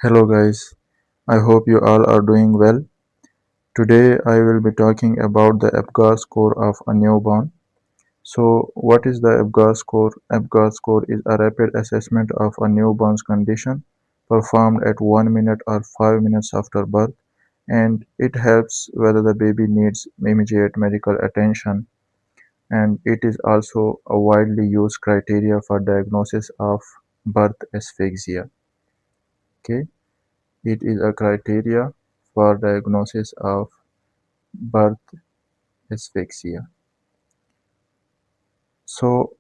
Hello guys, I hope you all are doing well. Today I will be talking about the APGAR score of a newborn. So what is the APGAR score? APGAR score is a rapid assessment of a newborn's condition performed at 1 minute or 5 minutes after birth, and it helps whether the baby needs immediate medical attention, and it is also a widely used criteria for diagnosis of birth asphyxia. Okay, it is a criteria for diagnosis of birth asphyxia. So,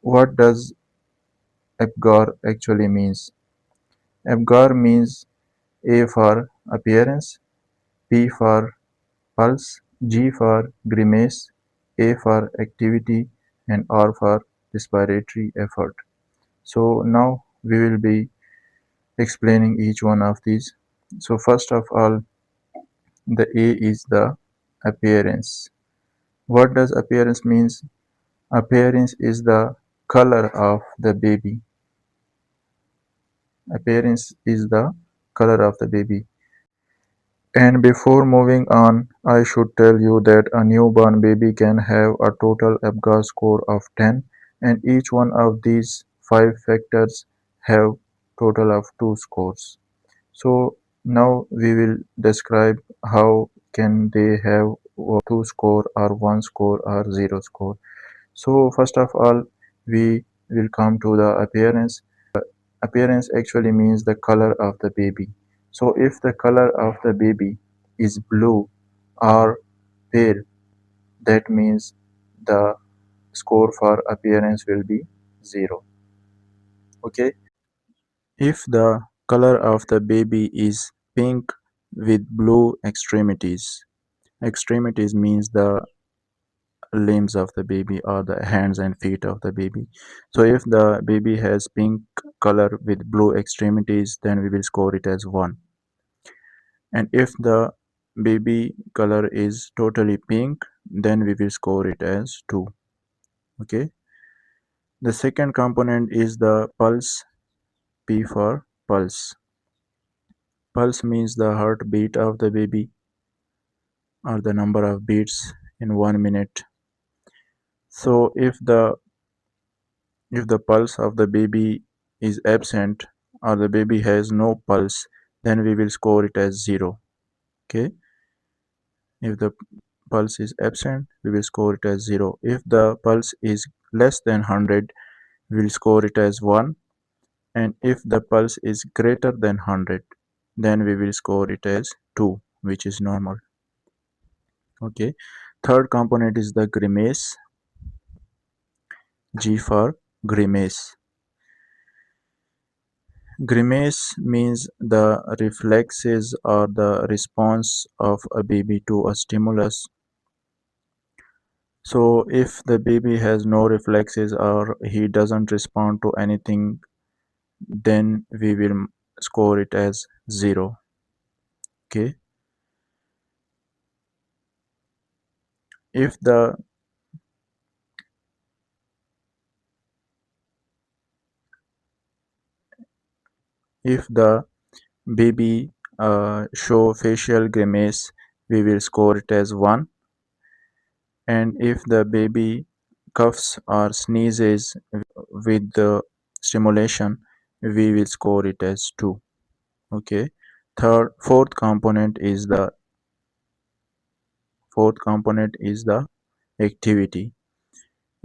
what does APGAR actually means? APGAR means A for appearance, P for pulse, G for grimace, A for activity, and R for respiratory effort. So now we will be explaining each one of these. So first of all, the A is the appearance. What does appearance means? Appearance is the color of the baby. Appearance is the color of the baby. And before moving on, I should tell you that a newborn baby can have a total APGAR score of 10, and each one of these 5 factors have total of 2 scores. So now we will describe how can they have 2 score or 1 score or 0 score. So first of all, we will come to the appearance. Appearance actually means the color of the baby. So if the color of the baby is blue or pale, that means the score for appearance will be 0. Okay. If the color of the baby is pink with blue extremities, extremities means the limbs of the baby or the hands and feet of the baby. So if the baby has pink color with blue extremities, then we will score it as 1. And if the baby color is totally pink, then we will score it as 2. Okay. The second component is the pulse, P for pulse. Pulse means the heartbeat of the baby or the number of beats in 1 minute. So if the pulse of the baby is absent or the baby has no pulse, then we will score it as 0. Okay. If the pulse is absent, we will score it as 0. If the pulse is less than 100, we will score it as 1. And if the pulse is greater than 100, then we will score it as 2, which is normal. Okay. Third component is the grimace, G for grimace. Grimace means the reflexes or the response of a baby to a stimulus. So if the baby has no reflexes or he doesn't respond to anything, then we will score it as 0. Okay. If the if the baby show facial grimace, we will score it as 1. And if the baby coughs or sneezes with the stimulation, we will score it as 2. Okay. Fourth component is the activity.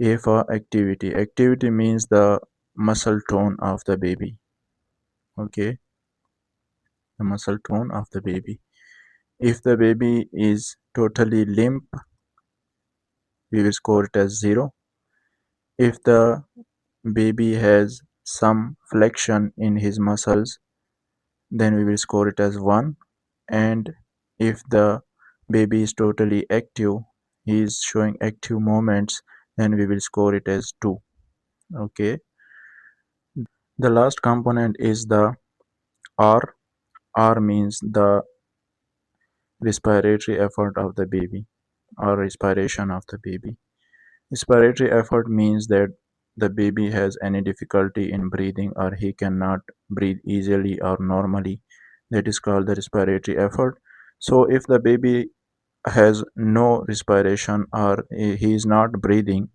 A for activity. Activity means the muscle tone of the baby. Okay. The muscle tone of the baby. If the baby is totally limp, we will score it as 0. If the baby has some flexion in his muscles, then we will score it as 1. And if the baby is totally active, he is showing active movements, then we will score it as 2. Okay. The last component is the R. R means the respiratory effort of the baby or respiration of the baby. Respiratory effort means that the baby has any difficulty in breathing or he cannot breathe easily or normally. that is called the respiratory effort. So if the baby has no respiration or he is not breathing,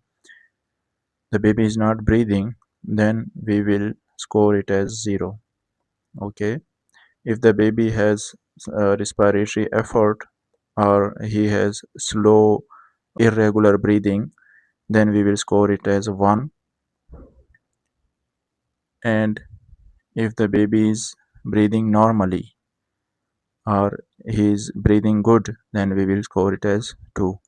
the baby is not breathing, then we will score it as 0. Okay. If the baby has respiratory effort or he has slow irregular breathing, then we will score it as 1. And if the baby is breathing normally or he is breathing good, then we will score it as 2.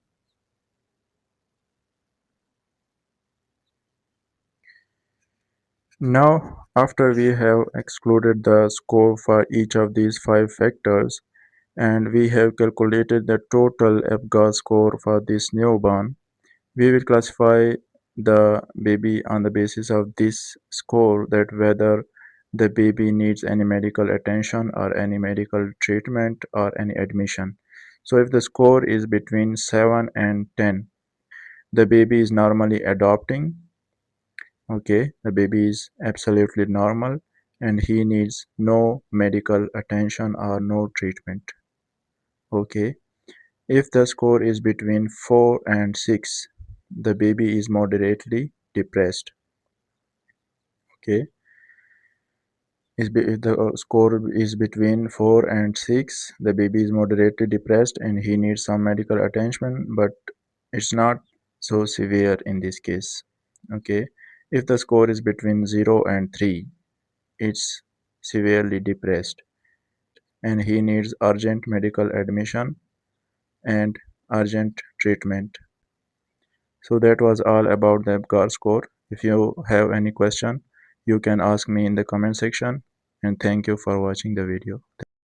Now, after we have excluded the score for each of these 5 factors and we have calculated the total APGAR score for this newborn, we will classify the baby on the basis of this score, that whether the baby needs any medical attention or any medical treatment or any admission. So if the score is between 7 and 10, the baby is normally adopting. Okay, the baby is absolutely normal and he needs no medical attention or no treatment. Okay, if the score is between 4 and 6, the baby is moderately depressed. Okay, if the score is between 4 and 6, the baby is moderately depressed and he needs some medical attention, but it's not so severe in this case. Okay, if the score is between 0 and 3, it's severely depressed and he needs urgent medical admission and urgent treatment. So that was all about the APGAR score. If you have any question, you can ask me in the comment section, and thank you for watching the video.